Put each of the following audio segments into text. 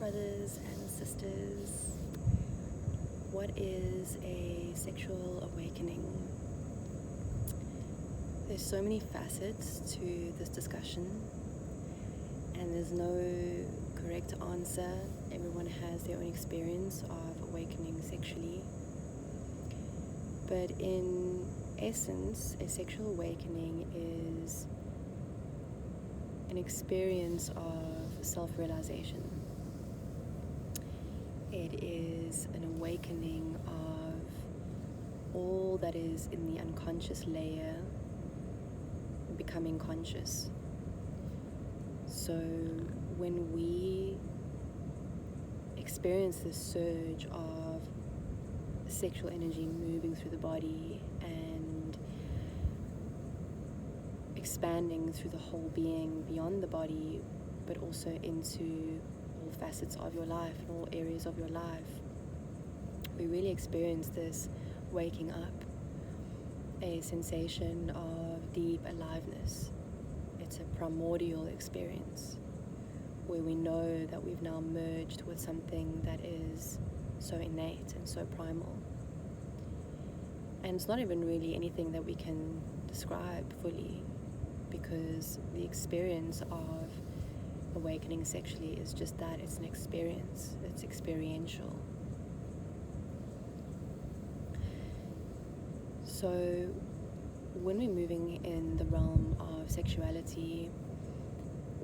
brothers and sisters. What is a sexual awakening? There's so many facets to this discussion, and there's no correct answer. Everyone has their own experience of awakening sexually. But in essence, a sexual awakening is an experience of self-realization. It is an awakening of all that is in the unconscious layer becoming conscious. So when we experience this surge of sexual energy moving through the body and expanding through the whole being beyond the body, but also into all facets of your life and all areas of your life, we really experience this waking up, a sensation of deep aliveness. It's a primordial experience where we know that we've now merged with something that is so innate and so primal. And it's not even really anything that we can describe fully, because the experience of awakening sexually is just that. It's an experience. It's experiential. So when we're moving in the realm of sexuality,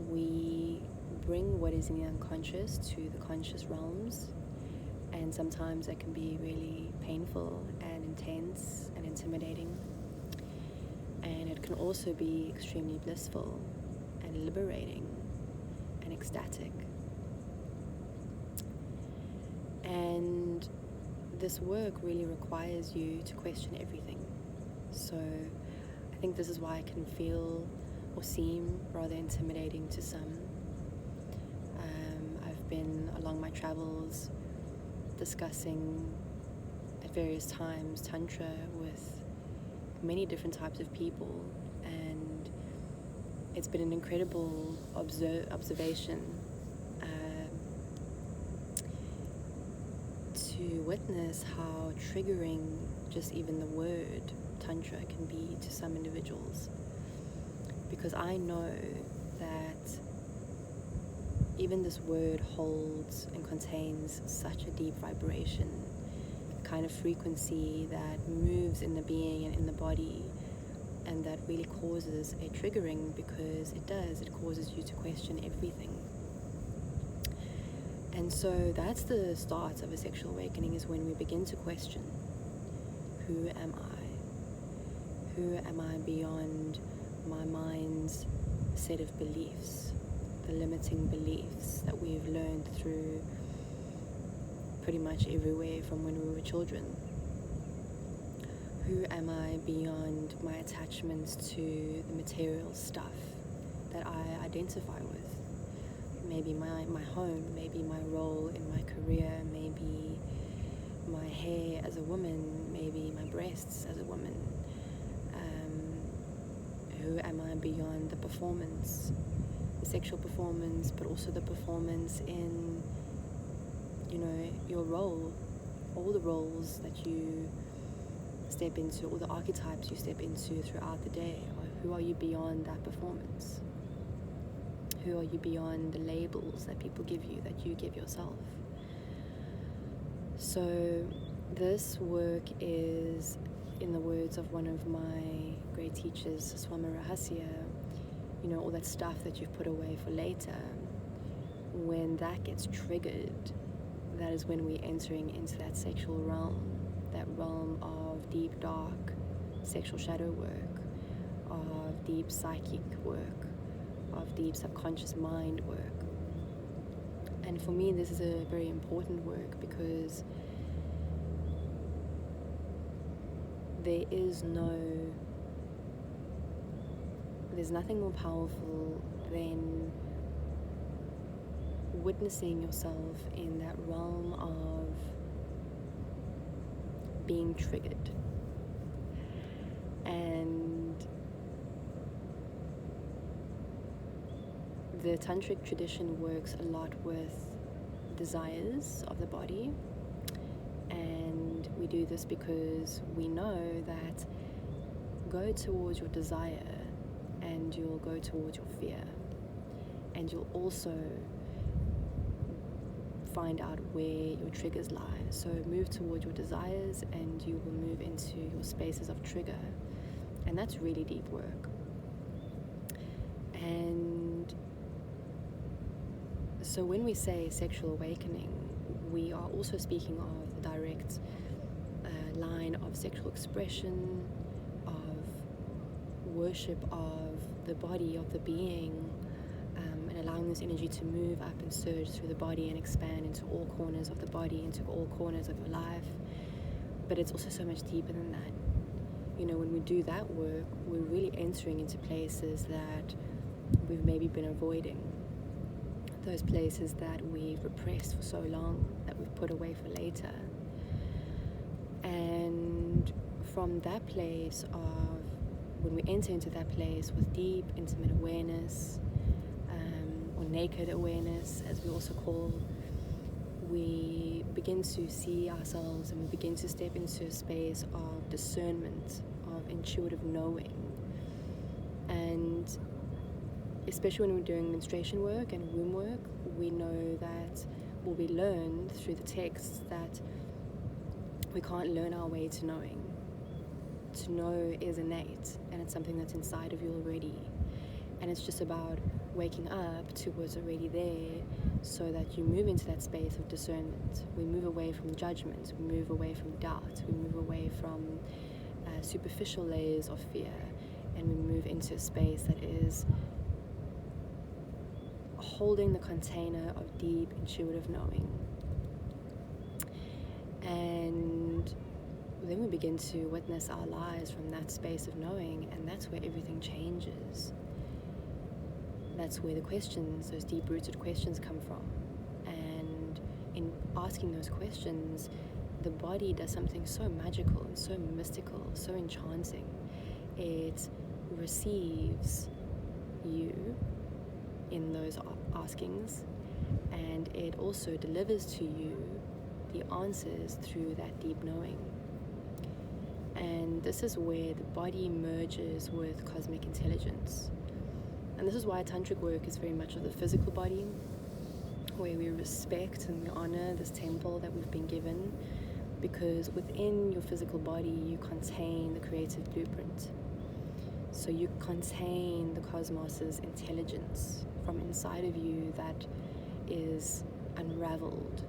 we bring what is in the unconscious to the conscious realms, and sometimes that can be really painful and intense and intimidating, and it can also be extremely blissful and liberating and ecstatic. And this work really requires you to question everything. So I think this is why it can feel or seem rather intimidating to some. I've been along my travels discussing at various times Tantra with many different types of people, and it's been an incredible observation to witness how triggering just even the word Tantra can be to some individuals, because I know that even this word holds and contains such a deep vibration, a kind of frequency that moves in the being and in the body, and that really causes a triggering, because it causes you to question everything. And so that's the start of a sexual awakening, is when we begin to question, who am I? Who am I beyond my mind's set of beliefs, the limiting beliefs that we've learned through pretty much everywhere from when we were children? Who am I beyond my attachments to the material stuff that I identify with? Maybe my home, maybe my role in my career, maybe my hair as a woman, maybe my breasts as a woman. Who am I beyond the performance, the sexual performance, but also the performance in, your role, all the roles that you step into, all the archetypes you step into throughout the day? Or who are you beyond that performance? Who are you beyond the labels that people give you, that you give yourself? So this work is, in the words of one of my great teachers, Swami Rahasya, all that stuff that you've put away for later, when that gets triggered, that is when we're entering into that sexual realm, that realm of deep, dark sexual shadow work, of deep psychic work, of deep subconscious mind work. And for me, this is a very important work, because there's nothing more powerful than witnessing yourself in that realm of being triggered. And the tantric tradition works a lot with desires of the body. And we do this because we know that go towards your desire and you'll go towards your fear. And you'll also find out where your triggers lie. So move towards your desires and you will move into your spaces of trigger. And that's really deep work. And so when we say sexual awakening, we are also speaking of the direct line of sexual expression, of worship of the body, of the being, and allowing this energy to move up and surge through the body and expand into all corners of the body, into all corners of your life. But it's also so much deeper than that. You know, when we do that work, we're really entering into places that we've maybe been avoiding. Those places that we've repressed for so long, that we've put away for later. And from that place of, when we enter into that place with deep, intimate awareness, or naked awareness, as we also call, we begin to see ourselves and we begin to step into a space of discernment, of intuitive knowing. And especially when we're doing menstruation work and womb work, we know that, or we learn through the texts, that we can't learn our way to knowing. To know is innate, and it's something that's inside of you already. And it's just about waking up to what's already there, so that you move into that space of discernment. We move away from judgment, we move away from doubt, we move away from superficial layers of fear, and we move into a space that is holding the container of deep intuitive knowing. And then we begin to witness our lives from that space of knowing, and that's where everything changes. That's where the questions, those deep-rooted questions, come from. And in asking those questions, the body does something so magical and so mystical, so enchanting. It receives you in those askings, and it also delivers to you the answers through that deep knowing. And this is where the body merges with cosmic intelligence. And this is why tantric work is very much of the physical body, where we respect and we honor this temple that we've been given, because within your physical body you contain the creative blueprint. So you contain the cosmos's intelligence from inside of you that is unraveled